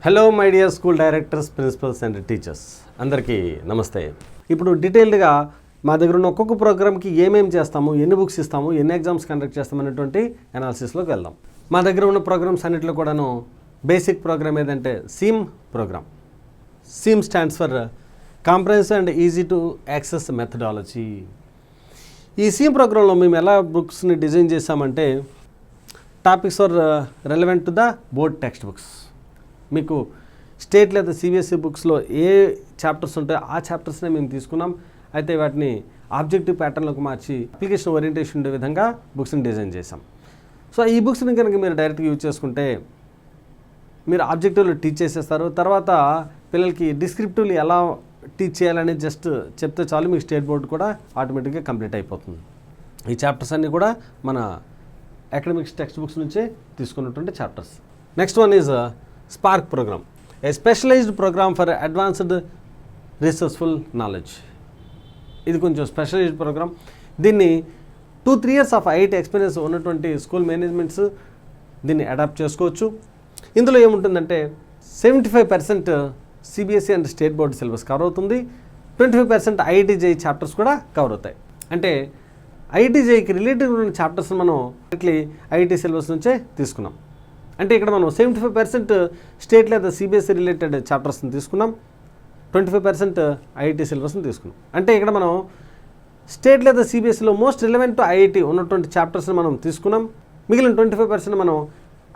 Hello my dear school directors, principals and teachers, అందరికీ నమస్తే. ఇప్పుడు డీటెయిల్డ్గా మా దగ్గర ఉన్న ఒక్కొక్క ప్రోగ్రామ్కి ఏమేమి చేస్తాము, ఎన్ని బుక్స్ ఇస్తాము, ఎన్ని ఎగ్జామ్స్ కండక్ట్ చేస్తామనేటువంటి అనాలిసిస్లోకి వెళ్దాం. మా దగ్గర ఉన్న ప్రోగ్రామ్స్ అన్నింటిలో కూడాను బేసిక్ ప్రోగ్రామ్ ఏదంటే CEAM program. CEAM stands for comprehensive and easy to access methodology. ఈ సీమ్ ప్రోగ్రాంలో మేము ఎలా బుక్స్ని డిజైన్ చేసామంటే topics are relevant to the board textbooks. మీకు స్టేట్ లేదా సిబిఎస్ఈ బుక్స్లో ఏ చాప్టర్స్ ఉంటాయో ఆ చాప్టర్స్నే మేము తీసుకున్నాం. అయితే వాటిని ఆబ్జెక్టివ్ ప్యాటర్న్లోకి మార్చి అప్లికేషన్ ఓరియంటేషన్ ఉండే విధంగా బుక్స్ని డిజైన్ చేసాం. సో ఈ బుక్స్ని కనుక మీరు డైరెక్ట్గా యూజ్ చేసుకుంటే మీరు ఆబ్జెక్టివ్లో టీచ్ చేసేస్తారు. తర్వాత పిల్లలకి డిస్క్రిప్టివ్లీ ఎలా టీచ్ చేయాలని జస్ట్ చెప్తే చాలు, మీకు స్టేట్ బోర్డు కూడా ఆటోమేటిక్గా కంప్లీట్ అయిపోతుంది. ఈ చాప్టర్స్ అన్నీ కూడా మన అకాడమిక్స్ టెక్స్ట్ బుక్స్ నుంచే తీసుకున్నటువంటి chapters. Next one is spark programme, a specialised programme for advanced resourceful knowledge. ఇది కొంచెం స్పెషలైజ్డ్ ప్రోగ్రామ్. దీన్ని 2-3 years ఆఫ్ ఐఐటీ ఎక్స్పీరియన్స్ ఉన్నటువంటి స్కూల్ మేనేజ్మెంట్స్ దీన్ని అడాప్ట్ చేసుకోవచ్చు. ఇందులో ఏముంటుందంటే 75% CBSE and state board syllabus cover అవుతుంది. 25% ఐఐటీ జేఈ చాప్టర్స్ కూడా కవర్ అవుతాయి. అంటే ఐఐటీ జేఈకి రిలేటెడ్ ఉన్న చాప్టర్స్ మనం ఐఐటీ సిలబస్ నుంచే తీసుకున్నాం. అంటే ఇక్కడ మనం 75% స్టేట్ లేదా సిబిఎస్ఈ రిలేటెడ్ చాప్టర్స్ని తీసుకున్నాం, 25% ఐఐటీ సిలబస్ని తీసుకున్నాం. అంటే ఇక్కడ మనం స్టేట్ లేదా సిబిఎస్ఈలో మోస్ట్ రిలవెంట్ టు ఐఐటీ ఉన్నటువంటి చాప్టర్స్ని మనం తీసుకున్నాం. మిగిలిన 25% మనం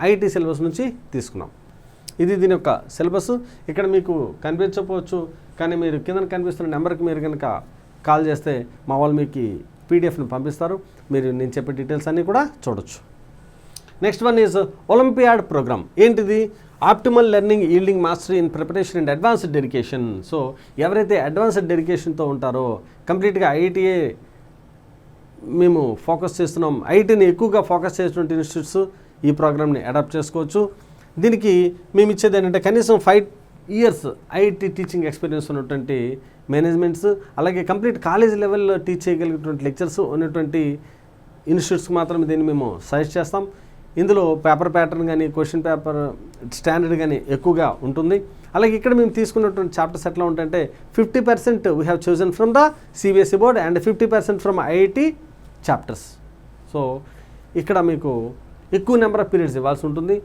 ఐఐటీ సిలబస్ నుంచి తీసుకున్నాం. ఇది దీని యొక్క సిలబస్. ఇక్కడ మీకు కనిపించకపోవచ్చు, కానీ మీరు కింద కనిపిస్తున్న నెంబర్కి మీరు కనుక కాల్ చేస్తే మా వాళ్ళు మీకు పీడిఎఫ్ని పంపిస్తారు. మీరు నేను చెప్పే డీటెయిల్స్ అన్నీ కూడా చూడొచ్చు. Next one is olympiad programme. ఏంటిది? Optimal learning yielding mastery in preparation and advanced dedication. So ఎవరైతే అడ్వాన్స్డ్ డెడికేషన్తో ఉంటారో, కంప్లీట్గా ఐఐటీఏ మేము ఫోకస్ చేస్తున్నాం, ఐఐటీని ఎక్కువగా ఫోకస్ చేసినటువంటి ఇన్స్టిట్యూట్స్ ఈ ప్రోగ్రామ్ని అడాప్ట్ చేసుకోవచ్చు. దీనికి మేము ఇచ్చేది ఏంటంటే కనీసం 5 years ఐఐటీ టీచింగ్ ఎక్స్పీరియన్స్ ఉన్నటువంటి మేనేజ్మెంట్స్, అలాగే కంప్లీట్ కాలేజ్ లెవెల్లో టీచ్ చేయగలిగినటువంటి లెక్చర్స్ ఉన్నటువంటి ఇన్స్టిట్యూట్స్కి మాత్రమే దీన్ని మేము సజెస్ట్ చేస్తాం. ఇందులో పేపర్ ప్యాటర్న్ కానీ, క్వశ్చన్ పేపర్ స్టాండర్డ్ కానీ ఎక్కువగా ఉంటుంది. అలాగే ఇక్కడ మేము తీసుకున్నటువంటి చాప్టర్స్ ఎట్లా ఉంటాయంటే 50% we have chosen from the CBSE board and 50% from IIT chapters. So ఇక్కడ మీకు ఎక్కువ నెంబర్ ఆఫ్ పీరియడ్స్ ఇవ్వాల్సి ఉంటుంది.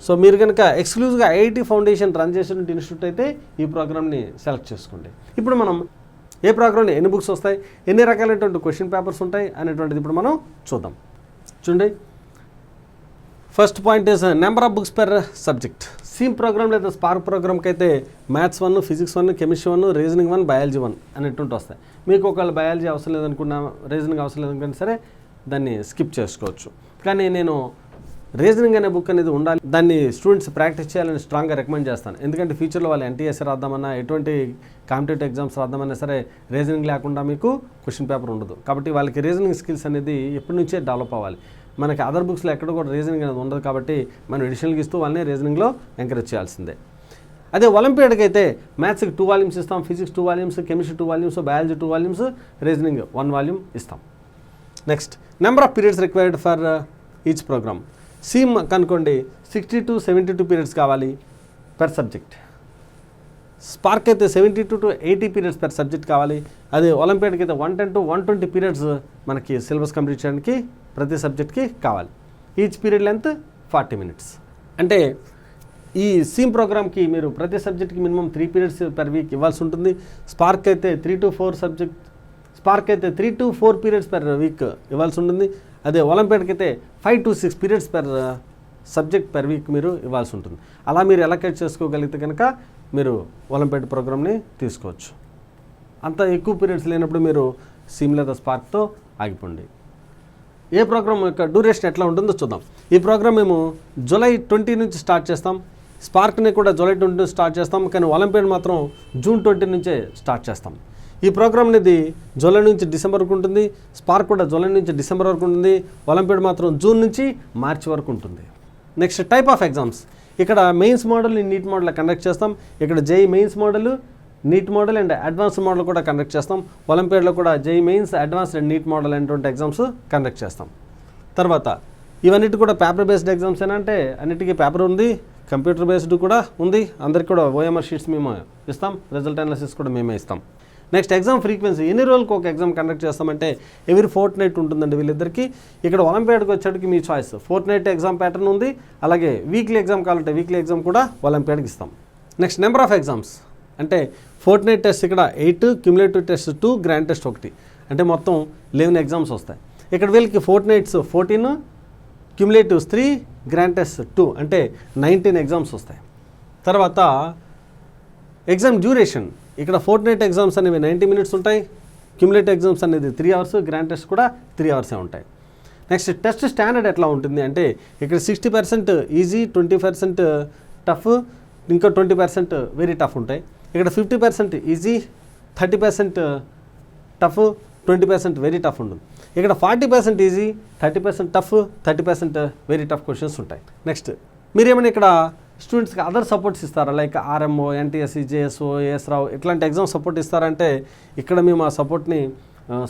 సో మీరు కనుక ఎక్స్క్లూజివ్గా ఐఐటీ ఫౌండేషన్ రన్ చేసినటువంటి ఇన్స్టిట్యూట్ అయితే ఈ ప్రోగ్రామ్ని సెలెక్ట్ చేసుకోండి. ఇప్పుడు మనం ఏ ప్రోగ్రామ్లో ఎన్ని బుక్స్ వస్తాయి, ఎన్ని రకాలైనటువంటి క్వశ్చన్ పేపర్స్ ఉంటాయి అనేటువంటిది ఇప్పుడు మనం చూద్దాం. చూడండి, first point is number of books per subject. CEAM program లేదా స్పార్క్ ప్రోగ్రామ్కి అయితే maths 1, physics 1, chemistry 1, reasoning 1, biology 1 అనేటువంటి వస్తాయి. మీకు ఒకవేళ బయాలజీ అవసరం లేదనుకున్నా, రీజనింగ్ అవసరం లేదనుకున్నా సరే దాన్ని స్కిప్ చేసుకోవచ్చు. కానీ నేను రీజనింగ్ అనే బుక్ అనేది ఉండాలి, దాన్ని స్టూడెంట్స్ ప్రాక్టీస్ చేయాలని స్ట్రాంగ్గా రికమెండ్ చేస్తాను. ఎందుకంటే ఫ్యూచర్లో వాళ్ళు ఎన్టీఎస్ రాద్దామన్నా, ఎటువంటి కాంపిటేటివ్ ఎగ్జామ్స్ రాద్దామన్నా సరే రీజనింగ్ లేకుండా మీకు క్వశ్చన్ పేపర్ ఉండదు. కాబట్టి వాళ్ళకి రీజనింగ్ స్కిల్స్ అనేది ఎప్పటి నుంచే డెవలప్ అవ్వాలి. మనకి అదర్ బుక్స్లో ఎక్కడ కూడా రీజనింగ్ అనేది ఉండదు. కాబట్టి మనం ఎడిషనల్గా ఇస్తూ వాళ్ళని రీజనింగ్లో ఎంకరేజ్ చేయాల్సిందే. అదే ఒలింపియాడ్కి అయితే మ్యాథ్స్కి 2 volumes ఇస్తాం, physics 2 volumes, chemistry 2 volumes, biology 2 volumes, reasoning 1 volume ఇస్తాం. Next, number of periods required for each programme. సీమ్ కనుకోండి 60 to 72 పీరియడ్స్ కావాలి పర్ సబ్జెక్ట్. స్పార్క్ అయితే 72 to 80 పీరియడ్స్ పర్ సబ్జెక్ట్ కావాలి. అదే ఒలింపియాడ్కి అయితే 110 to 120 పీరియడ్స్ మనకి సిలబస్ కంప్లీట్ చేయడానికి ప్రతి సబ్జెక్ట్కి కావాలి. Each period length 40 minutes. అంటే ఈ సీమ్ ప్రోగ్రామ్కి మీరు ప్రతి సబ్జెక్ట్కి మినిమం 3 periods per week ఇవ్వాల్సి ఉంటుంది. స్పార్క్ అయితే 3 to 4 periods per week ఇవ్వాల్సి ఉంటుంది. అదే ఒలింపియాడ్కి అయితే 5 to 6 periods per subject per week మీరు ఇవ్వాల్సి ఉంటుంది. అలా మీరు ఎలకేట్ చేసుకోగలిగితే కనుక మీరు ఒలింపియాడ్ ప్రోగ్రామ్ని తీసుకోవచ్చు. అంత ఎక్కువ పీరియడ్స్ లేనప్పుడు మీరు సీమ్ లేదా స్పార్క్తో ఆగిపోండి. ఏ ప్రోగ్రామ్ యొక్క డ్యూరేషన్ ఎట్లా ఉంటుందో చూద్దాం. ఈ ప్రోగ్రామ్ మేము July 20 నుంచి స్టార్ట్ చేస్తాం. స్పార్క్ని కూడా July 20 నుంచి స్టార్ట్ చేస్తాం. కానీ ఒలింపియాడ్ మాత్రం June 20 నుంచే స్టార్ట్ చేస్తాం. ఈ ప్రోగ్రామ్ అనేది జూలై నుంచి డిసెంబర్ వరకు ఉంటుంది. స్పార్క్ కూడా జూలై నుంచి డిసెంబర్ వరకు ఉంటుంది. ఒలింపియాడ్ మాత్రం జూన్ నుంచి మార్చి వరకు ఉంటుంది. Next, type of exams. ఇక్కడ mains model, NEET model conduct చేస్తాం. ఇక్కడ JEE mains model, NEET model and advanced model కూడా కండక్ట్ చేస్తాం. ఒలింపియాడ్లో కూడా JEE mains, advanced and NEET model అనేటువంటి ఎగ్జామ్స్ కండక్ట్ చేస్తాం. తర్వాత ఇవన్నిటి కూడా పేపర్ బేస్డ్ ఎగ్జామ్స్ అంటే అన్నిటికీ పేపర్ ఉంది, కంప్యూటర్ బేస్డ్ కూడా ఉంది, అందరికి కూడా ఓఎంఆర్ షీట్స్ మేము ఇస్తాం, రిజల్ట్ అనాలిసిస్ కూడా మేమే ఇస్తాం. నెక్స్ట్ ఎగ్జామ్ ఫ్రీక్వెన్సీ, ఎన్ని రోజులకు ఒక ఎగ్జామ్ కండక్ట్ చేస్తామంటే ఎవ్రీ ఫోర్త్ నైట్ ఉంటుందండి వీళ్ళిద్దరికి. ఇక్కడ ఒలింపియాడ్కి వచ్చేటికి మీ choice, fortnight exam pattern ఉంది, అలాగే వీక్లీ ఎగ్జామ్ కావాలంటే వీక్లీ ఎగ్జామ్ కూడా ఒలింపియాడ్కి ఇస్తాం. నెక్స్ట్ నెంబర్ ఆఫ్ ఎగ్జామ్స్ అంటే ఫోర్త్ నైట్ టెస్ట్ ఇక్కడ 8, క్యుములేటివ్ టెస్ట్ 2, గ్రాండ్ టెస్ట్ 1, అంటే మొత్తం 11 ఎగ్జామ్స్ వస్తాయి. ఇక్కడ వీళ్ళకి ఫోర్త్ నైట్స్ 14, క్యుములేటివ్స్ 3, గ్రాండ్ టెస్ట్ 2, అంటే 19 ఎగ్జామ్స్ వస్తాయి. తర్వాత ఎగ్జామ్ డ్యూరేషన్, ఇక్కడ ఫోర్త్ నైట్ ఎగ్జామ్స్ అనేవి 90 మినిట్స్ ఉంటాయి, క్యుములేటివ్ ఎగ్జామ్స్ అనేది 3 అవర్స్, గ్రాండ్ టెస్ట్ కూడా 3 అవర్సే ఉంటాయి. నెక్స్ట్ టెస్ట్ స్టాండర్డ్ ఎట్లా ఉంటుంది అంటే ఇక్కడ 60% ఈజీ, 20% టఫ్, ఇంకా 20% వెరీ టఫ్ ఉంటాయి. ఇక్కడ 50% ఈజీ, 30% టఫ్, 20% వెరీ టఫ్ ఉంటుంది. ఇక్కడ 40% easy, 30% tough, 30% very tough questions ఉంటాయి. నెక్స్ట్ మీరేమైనా ఇక్కడ స్టూడెంట్స్కి అదర్ సపోర్ట్స్ ఇస్తారా, like RMO, NTSC, JSO, AS Rao ఇట్లాంటి ఎగ్జామ్ సపోర్ట్ ఇస్తారంటే ఇక్కడ మేము ఆ సపోర్ట్ని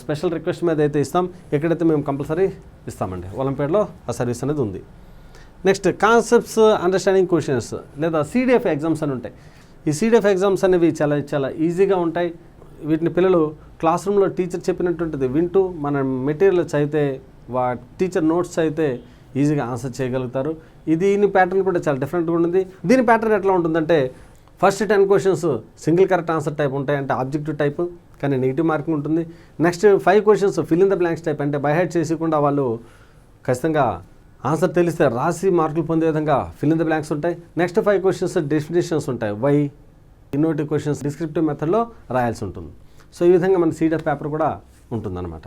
స్పెషల్ రిక్వెస్ట్ మీద అయితే ఇస్తాం, ఎక్కడైతే మేము కంపల్సరీ ఇస్తామండి. ఒలింపియాడ్లో ఆ సర్వీస్ అనేది ఉంది. నెక్స్ట్ కాన్సెప్ట్స్ అండర్స్టాండింగ్ క్వశ్చన్స్ లేదా సిడిఎఫ్ ఎగ్జామ్స్ అని ఉంటాయి. ఈ సిడిఎఫ్ ఎగ్జామ్స్ అనేవి చాలా చాలా ఈజీగా ఉంటాయి. వీటిని పిల్లలు క్లాస్ రూమ్లో టీచర్ చెప్పినటువంటిది వింటూ మన మెటీరియల్ చదివితే, టీచర్ నోట్స్ అయితే ఈజీగా ఆన్సర్ చేయగలుగుతారు. దీని ప్యాటర్న్ కూడా చాలా డిఫరెంట్గా ఉంటుంది. దీని ప్యాటర్న్ ఎట్లా ఉంటుందంటే first 10 questions single correct answer type ఉంటాయి, అంటే ఆబ్జెక్టివ్ టైప్, కానీ నెగిటివ్ మార్కింగ్ ఉంటుంది. Next 5 questions fill in the blanks type, అంటే బై హెడ్ చేయకుండా వాళ్ళు ఖచ్చితంగా ఆన్సర్ తెలిస్తే రాసి మార్కులు పొందే విధంగా ఫిల్ ఇన్ ద బ్లాంక్స్ ఉంటాయి. నెక్స్ట్ 5 క్వశ్చన్స్ డెఫినేషన్స్ ఉంటాయి, వై, ఇన్నోవేటివ్ క్వశ్చన్స్ డిస్క్రిప్టివ్ మెథడ్లో రాయాల్సి ఉంటుంది. సో ఈ విధంగా మన సిడిఎఫ్ పేపర్ కూడా ఉంటుందన్నమాట.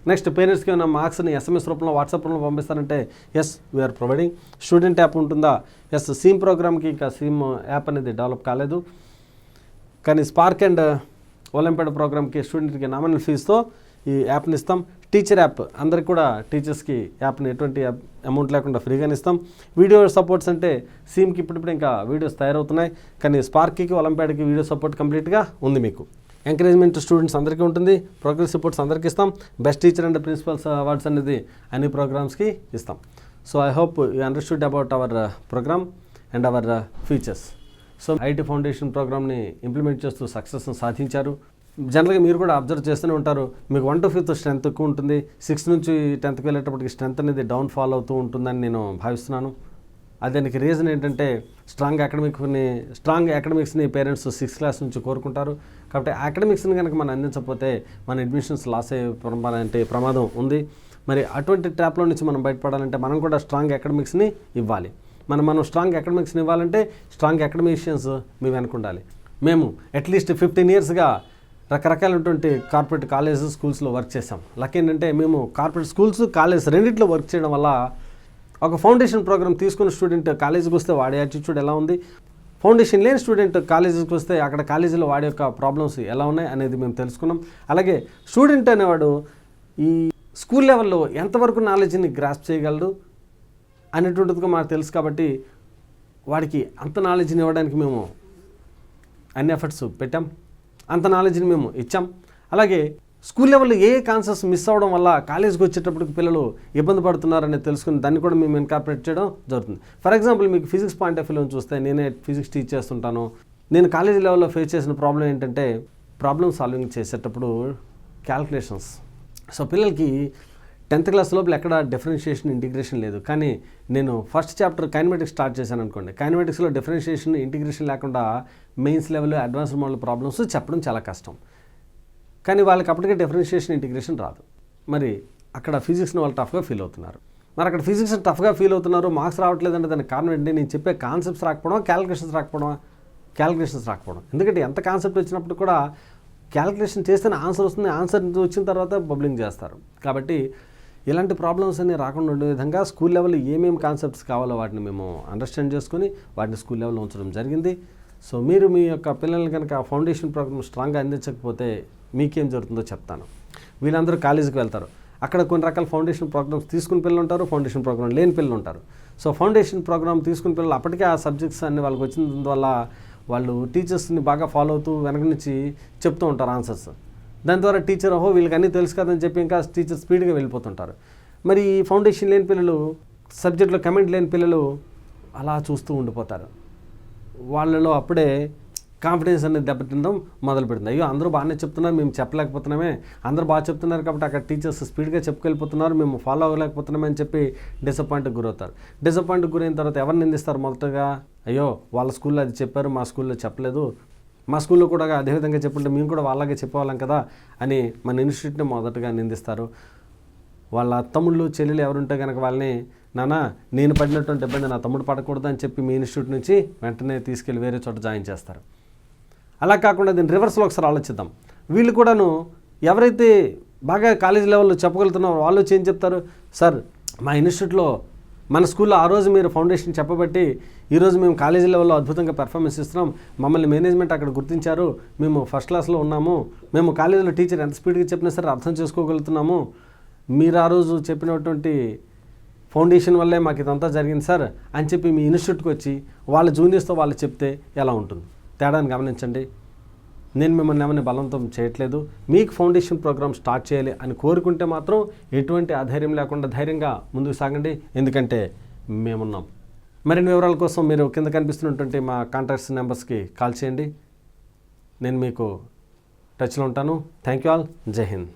నెక్స్ట్ పేరెంట్స్కి ఏమైనా మార్క్స్ని ఎస్ఎంఎస్ రూపంలో, వాట్సాప్ రూపంలో పంపిస్తారంటే yes we're providing. Student app ఉంటుందా, ఎస్. సీమ్ ప్రోగ్రామ్కి ఇంకా సీమ్ యాప్ అనేది డెవలప్ కాలేదు, కానీ స్పార్క్ అండ్ ఒలింపియాడ్ ప్రోగ్రామ్కి స్టూడెంట్కి నామినల్ ఫీజుతో ఈ యాప్ని ఇస్తాం. టీచర్ యాప్ అందరికి కూడా టీచర్స్కి యాప్ని ఎటువంటి అమౌంట్ లేకుండా ఫ్రీగానే ఇస్తాం. వీడియో సపోర్ట్స్ అంటే సీమ్కి ఇప్పుడు ఇంకా వీడియోస్ తయారవుతున్నాయి, కానీ స్పార్క్కి ఒలింపియాడ్కి వీడియో సపోర్ట్ కంప్లీట్గా ఉంది మీకు. ఎంకరేజ్మెంట్ స్టూడెంట్స్ అందరికీ ఉంటుంది, ప్రోగ్రెస్ రిపోర్ట్స్ అందరికీ ఇస్తాం. Best teacher and principals awards అనేది అన్ని ప్రోగ్రామ్స్కి ఇస్తాం. So I hope you understood about our program and our features. So IT foundation ప్రోగ్రామ్ని ఇంప్లిమెంట్ చేస్తూ సక్సెస్ని సాధించారు. జనరల్గా మీరు కూడా అబ్జర్వ్ చేస్తూనే ఉంటారు, మీకు 1 to 5th స్ట్రెంత్ ఎక్కువ ఉంటుంది, 6th నుంచి 10th వెళ్ళేటప్పటికి స్ట్రెంత్ అనేది డౌన్ ఫాల్ అవుతూ ఉంటుందని నేను భావిస్తున్నాను. దానికి రీజన్ ఏంటంటే స్ట్రాంగ్ అకాడమిక్స్ని పేరెంట్స్ 6th క్లాస్ నుంచి కోరుకుంటారు. కాబట్టి అకాడమిక్స్ని కనుక మనం అందించకపోతే మన అడ్మిషన్స్ లాస్ అయ్యే ప్రమాదం ఉంది. మరి అటువంటి ట్రాప్లో నుంచి మనం బయటపడాలంటే మనం కూడా స్ట్రాంగ్ అకాడమిక్స్ని ఇవ్వాలి. మనం స్ట్రాంగ్ అకాడమిక్స్ని ఇవ్వాలంటే స్ట్రాంగ్ అకాడమిషియన్స్ మీ వెనక ఉండాలి. మేము అట్లీస్ట్ 15 yearsగా రకరకాలైనటువంటి కార్పొరేట్ కాలేజెస్, స్కూల్స్లో వర్క్ చేసాం. లక్ ఏంటంటే మేము కార్పొరేట్ స్కూల్స్, కాలేజ్ రెండింటిలో వర్క్ చేయడం వల్ల ఒక ఫౌండేషన్ ప్రోగ్రామ్ తీసుకున్న స్టూడెంట్ కాలేజీకి వస్తే వాడే యాటిట్యూడ్ ఎలా ఉంది, ఫౌండేషన్ లేని స్టూడెంట్ కాలేజీకి వస్తే అక్కడ కాలేజీలో వాడి యొక్క ప్రాబ్లమ్స్ ఎలా ఉన్నాయి అనేది మేము తెలుసుకున్నాం. అలాగే స్టూడెంట్ అనేవాడు ఈ స్కూల్ లెవెల్లో ఎంతవరకు నాలెడ్జ్ని గ్రాస్ప్ చేయగలడు అనేటువంటిదిగా మాకు తెలుసు. కాబట్టి వాడికి అంత నాలెడ్జ్ని ఇవ్వడానికి మేము అన్ని ఎఫర్ట్స్ పెట్టాం, అంత నాలెడ్జ్ని మేము ఇచ్చాం. అలాగే స్కూల్ లెవెల్లో ఏ కాన్సెప్ట్స్ మిస్ అవ్వడం వల్ల కాలేజ్కి వచ్చేటప్పటికి పిల్లలు ఇబ్బంది పడుతున్నారని తెలుసుకుని దాన్ని కూడా మేము ఇన్కార్పొరేట్ చేయడం జరుగుతుంది. ఫర్ ఎగ్జాంపుల్ మీకు ఫిజిక్స్ పాయింట్ ఆఫ్ వ్యూలో చూస్తే నేనే ఫిజిక్స్ టీచ్ చేస్తుంటాను. నేను కాలేజీ లెవెల్లో ఫేస్ చేసిన ప్రాబ్లం ఏంటంటే ప్రాబ్లమ్ సాల్వింగ్ చేసేటప్పుడు క్యాల్కులేషన్స్. సో పిల్లలకి 10th క్లాస్ లోపల ఎక్కడ డిఫరెన్షియేషన్, ఇంటిగ్రేషన్ లేదు. కానీ నేను ఫస్ట్ చాప్టర్ కైనమెటిక్స్ స్టార్ట్ చేశాను అనుకోండి, కైనమెటిక్స్లో డిఫరెన్షియేషన్, ఇంటిగ్రేషన్ లేకుండా mains level, advanced model problems చెప్పడం చాలా కష్టం. కానీ వాళ్ళకి అప్పటికే డిఫరెన్షియేషన్, ఇంటిగ్రేషన్ రాదు. మరి అక్కడ ఫిజిక్స్ని వాళ్ళు టఫ్గా ఫీల్ అవుతున్నారు. మరి అక్కడ ఫిజిక్స్ టఫ్గా ఫీల్ అవుతున్నారు, మార్క్స్ రావట్లేదంటే దానికి కారణం ఏంటి? నేను చెప్పే కాన్సెప్ట్స్ రాకపోవడం, క్యాలిక్యులేషన్స్ రాకపోవడం. ఎందుకంటే ఎంత కాన్సెప్ట్ వచ్చినప్పుడు కూడా క్యాలిక్యులేషన్ చేస్తేనే ఆన్సర్ వస్తుంది, ఆన్సర్ వచ్చిన తర్వాత బబ్లింగ్ చేస్తారు. కాబట్టి ఇలాంటి ప్రాబ్లమ్స్ అన్ని రాకుండా ఉండే విధంగా స్కూల్ లెవెల్లో ఏమేమి కాన్సెప్ట్స్ కావాలో వాటిని మేము అండర్స్టాండ్ చేసుకుని వాటిని స్కూల్ లెవెల్లో ఉంచడం జరిగింది. సో మీరు మీ యొక్క పిల్లల్ని కనుక ఫౌండేషన్ ప్రోగ్రామ్ స్ట్రాంగ్గా అందించకపోతే మీకేం జరుగుతుందో చెప్తాను. వీళ్ళందరూ కాలేజీకి వెళ్తారు, అక్కడ కొన్ని రకాల ఫౌండేషన్ ప్రోగ్రామ్స్ తీసుకుని పిల్లలు ఉంటారు, ఫౌండేషన్ ప్రోగ్రామ్ లేని పిల్లలు ఉంటారు. సో ఫౌండేషన్ ప్రోగ్రామ్ తీసుకుని పిల్లలు అప్పటికే ఆ సబ్జెక్ట్స్ అన్ని వాళ్ళకి వచ్చినందువల్ల వాళ్ళు టీచర్స్ని బాగా ఫాలో అవుతూ వెనక నుంచి చెప్తూ ఉంటారు ఆన్సర్స్. దాని ద్వారా టీచర్ వీళ్ళకి అన్నీ తెలుసు కదని చెప్పి ఇంకా టీచర్ స్పీడ్గా వెళ్ళిపోతుంటారు. మరి ఫౌండేషన్ లేని పిల్లలు, సబ్జెక్ట్లో కమెంట్ లేని పిల్లలు అలా చూస్తూ ఉండిపోతారు. వాళ్ళలో అప్పుడే కాన్ఫిడెన్స్ అనేది దెబ్బతినడం మొదలు పెడుతుంది. అయ్యో అందరూ బాగానే చెప్తున్నారు, మేము చెప్పలేకపోతున్నామే, అందరూ బాగా చెప్తున్నారు కాబట్టి అక్కడ టీచర్స్ స్పీడ్గా చెప్పుకెళ్ళిపోతున్నారు, మేము ఫాలో అవ్వలేకపోతున్నామే అని చెప్పి డిసప్పాయింట్కి గురవుతారు. డిసప్పాయింట్కి గురైన తర్వాత ఎవరు నిందిస్తారు మొదటగా? అయ్యో వాళ్ళ స్కూల్లో అది చెప్పారు, మా స్కూల్లో చెప్పలేదు, మా స్కూల్లో కూడా అదేవిధంగా చెప్పుంటే మేము కూడా వాళ్ళగే చెప్పేవాళ్ళం కదా అని మన ఇన్స్టిట్యూట్ని మొదటగా నిందిస్తారు. వాళ్ళ తమ్ముళ్ళు చెల్లెలు ఎవరుంటే కనుక వాళ్ళని, నాన్న నేను పడినటువంటి ఇబ్బంది నా తమ్ముడు పడకూడదు అని చెప్పి మీ ఇన్స్టిట్యూట్ నుంచి వెంటనే తీసుకెళ్ళి వేరే చోట జాయిన్ చేస్తారు. అలా కాకుండా దీన్ని రివర్స్లో ఒకసారి ఆలోచిద్దాం. వీళ్ళు కూడాను ఎవరైతే బాగా కాలేజ్ లెవెల్లో చెప్పగలుగుతున్నారో వాళ్ళు వచ్చి ఏం చెప్తారు? సార్ మా ఇన్స్టిట్యూట్లో మన స్కూల్లో ఆ రోజు మీరు ఫౌండేషన్ చెప్పబట్టి ఈరోజు మేము కాలేజీ లెవెల్లో అద్భుతంగా పెర్ఫార్మెన్స్ ఇస్తున్నాం, మమ్మల్ని మేనేజ్మెంట్ అక్కడ గుర్తించారు, మేము ఫస్ట్ క్లాస్లో ఉన్నాము, మేము కాలేజీలో టీచర్ ఎంత స్పీడ్గా చెప్పినా సరే అర్థం చేసుకోగలుగుతున్నాము, మీరు ఆ రోజు చెప్పినటువంటి ఫౌండేషన్ వల్లే మాకు ఇదంతా జరిగింది సార్ అని చెప్పి మీ ఇన్స్టిట్యూట్కి వచ్చి వాళ్ళ జూనియర్స్తో వాళ్ళు చెప్తే ఎలా ఉంటుంది? తేడాన్ని గమనించండి. నేను మిమ్మల్ని ఏమైనా బలవంతం చేయట్లేదు, మీకు ఫౌండేషన్ ప్రోగ్రామ్ స్టార్ట్ చేయాలి అని కోరుకుంటే మాత్రం ఎటువంటి అధైర్యం లేకుండా ధైర్యంగా ముందుకు సాగండి, ఎందుకంటే మేమున్నాం. మరిన్ని వివరాల కోసం మీరు కింద కనిపిస్తున్నటువంటి మా కాంటాక్ట్స్ నెంబర్స్కి కాల్ చేయండి. నేను మీకు టచ్లో ఉంటాను. Thank you all. జై హింద్.